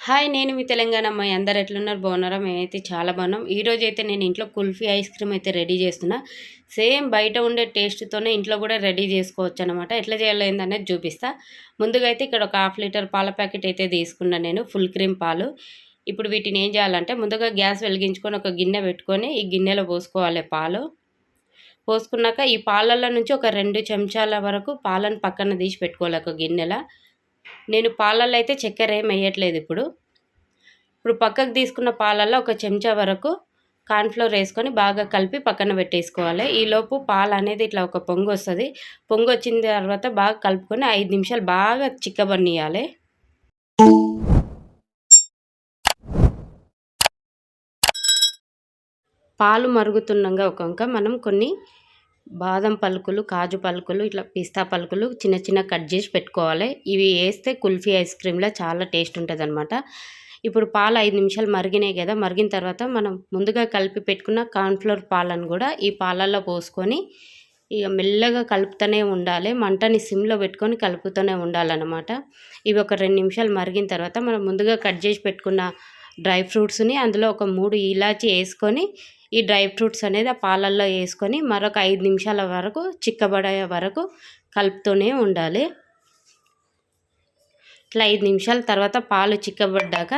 hi నేను మీ తెలంగాణ అమ్మాయి అందరు ఎట్లున్నారు బాగున్నారా మేమైతే చాలా బాగున్నాం ఈరోజు అయితే నేను ఇంట్లో కుల్ఫీ ఐస్ క్రీమ్ అయితే రెడీ చేస్తున్నా సేమ్ బయట ఉండే టేస్ట్తోనే ఇంట్లో కూడా రెడీ చేసుకోవచ్చు అనమాట ఎట్లా చేయాలి ఏందనేది చూపిస్తా ముందుగా అయితే ఇక్కడ ఒక హాఫ్ లీటర్ పాల ప్యాకెట్ అయితే తీసుకున్నాను నేను ఫుల్ క్రీమ్ పాలు ఇప్పుడు వీటిని ఏం చేయాలంటే ముందుగా గ్యాస్ వెలిగించుకొని ఒక గిన్నె పెట్టుకొని ఈ గిన్నెలో పోసుకోవాలి పాలు పోసుకున్నాక ఈ పాలల్లో నుంచి ఒక 2 చెంచాల వరకు పాలను పక్కన తీసి పెట్టుకోవాలి ఒక గిన్నెల నేను పాలల్లో అయితే చక్కెర ఏం వేయట్లేదు ఇప్పుడు పక్కకు తీసుకున్న పాలల్లో ఒక చెంచా వరకు కార్న్ఫ్లోర్ వేసుకొని బాగా కలిపి పక్కన పెట్టేసుకోవాలి ఈలోపు పాలు అనేది ఇట్లా ఒక పొంగు వస్తుంది పొంగు వచ్చిన తర్వాత బాగా కలుపుకొని 5 నిమిషాలు బాగా చిక్కబడియాలి పాలు మరుగుతుండగా ఒక మనం కొన్ని బాదం పలుకులు కాజు పలుకులు ఇట్లా పిస్తా పలుకులు చిన్న చిన్న కట్ చేసి పెట్టుకోవాలి ఇవి వేస్తే కుల్ఫీ ఐస్ క్రీమ్లో చాలా టేస్ట్ ఉంటుంది అనమాట ఇప్పుడు పాలు 5 నిమిషాలు మరిగినాయి కదా మరిగిన తర్వాత మనం ముందుగా కలిపి పెట్టుకున్న కార్న్ఫ్లోర్ పాలను కూడా ఈ పాలల్లో పోసుకొని ఇక మెల్లగా కలుపుతూనే ఉండాలి మంటని సిమ్లో పెట్టుకొని కలుపుతూనే ఉండాలన్నమాట ఇవి ఒక 2 నిమిషాలు మరిగిన తర్వాత మనం ముందుగా కట్ చేసి పెట్టుకున్న డ్రై ఫ్రూట్స్ని అందులో ఒక 3 ఇలాచి వేసుకొని ఈ డ్రై ఫ్రూట్స్ అనేది ఆ పాలల్లో వేసుకొని మరొక 5 నిమిషాల వరకు చిక్కబడే వరకు కలుపుతూనే ఉండాలి ఇట్లా 5 నిమిషాల తర్వాత పాలు చిక్కబడ్డాక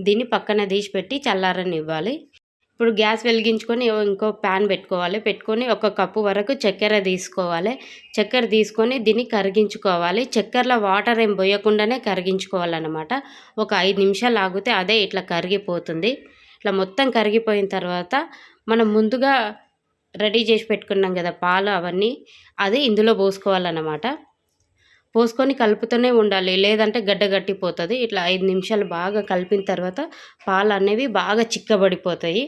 దీన్ని పక్కన తీసి పెట్టి చల్లారనివ్వాలి ఇప్పుడు గ్యాస్ వెలిగించుకొని ఇంకో ప్యాన్ పెట్టుకొని 1 కప్పు వరకు చక్కెర తీసుకోవాలి చక్కెర తీసుకొని దీన్ని కరిగించుకోవాలి చక్కెరలో వాటర్ ఏం పోయకుండానే కరిగించుకోవాలన్నమాట ఒక 5 నిమిషాలు ఆగితే అదే ఇట్లా కరిగిపోతుంది ఇట్లా మొత్తం కరిగిపోయిన తర్వాత మనం ముందుగా రెడీ చేసి పెట్టుకున్నాం కదా పాలు అవన్నీ అది ఇందులో పోసుకోవాలన్నమాట పోసుకొని కలుపుతూనే ఉండాలి లేదంటే గడ్డగట్టిపోతుంది ఇట్లా 5 నిమిషాలు బాగా కలిపిన తర్వాత పాలు అనేవి బాగా చిక్కబడిపోతాయి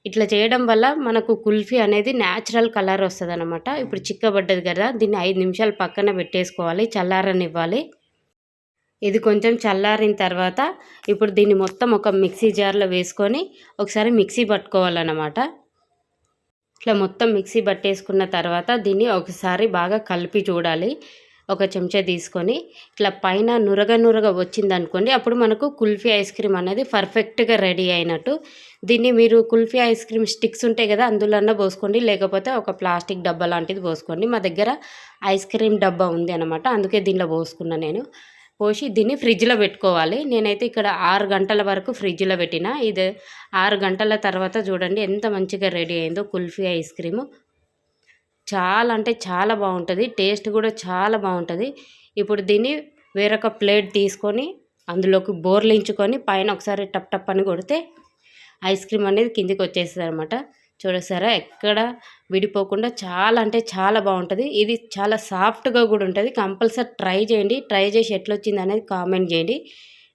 ఇట్లా చేయడం వల్ల మనకు కుల్ఫీ అనేది న్యాచురల్ కలర్ వస్తుంది అనమాట ఇప్పుడు చిక్కబడ్డది కదా దీన్ని 5 నిమిషాలు పక్కన పెట్టేసుకోవాలి చల్లారనివ్వాలి ఇది కొంచెం చల్లారిన తర్వాత ఇప్పుడు దీన్ని మొత్తం ఒక మిక్సీ జార్లో వేసుకొని ఒకసారి మిక్సీ పట్టుకోవాలన్నమాట ఇట్లా మొత్తం మిక్సీ పట్టేసుకున్న తర్వాత దీన్ని ఒకసారి బాగా కలిపి చూడాలి ఒక చెంచా తీసుకొని ఇట్లా పైన నురగ వచ్చిందనుకోండి అప్పుడు మనకు కుల్ఫీ ఐస్ క్రీమ్ అనేది పర్ఫెక్ట్గా రెడీ అయినట్టు దీన్ని మీరు కుల్ఫీ ఐస్ క్రీమ్ స్టిక్స్ ఉంటాయి కదా అందులో పోసుకోండి లేకపోతే ఒక ప్లాస్టిక్ డబ్బా లాంటిది పోసుకోండి మా దగ్గర ఐస్ క్రీమ్ డబ్బా ఉంది అనమాట అందుకే దీనిలో పోసుకున్నా నేను పోసి దీన్ని ఫ్రిడ్జ్లో పెట్టుకోవాలి నేనైతే ఇక్కడ 6 గంటల వరకు ఫ్రిడ్జ్లో పెట్టిన ఇది 6 గంటల తర్వాత చూడండి ఎంత మంచిగా రెడీ అయిందో కుల్ఫీ ఐస్ క్రీము చాలా అంటే చాలా బాగుంటుంది టేస్ట్ కూడా చాలా బాగుంటుంది ఇప్పుడు దీన్ని వేరొక ప్లేట్ తీసుకొని అందులోకి బోర్లించుకొని పైన ఒకసారి టప్ టప్ అని కొడితే ఐస్ క్రీమ్ అనేది కిందికి వచ్చేస్తుంది అనమాట చూడసారా ఎక్కడ విడిపోకుండా చాలా అంటే చాలా బాగుంటుంది ఇది చాలా సాఫ్ట్గా కూడా ఉంటుంది కంపల్సరీ ట్రై చేయండి ట్రై చేసి ఎట్లొచ్చింది అనేది కామెంట్ చేయండి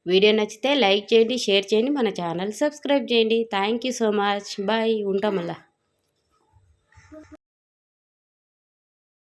వీడియో నచ్చితే లైక్ చేయండి షేర్ చేయండి మన ఛానల్ సబ్స్క్రైబ్ చేయండి thank you so much bye ఉంటాం మళ్ళీ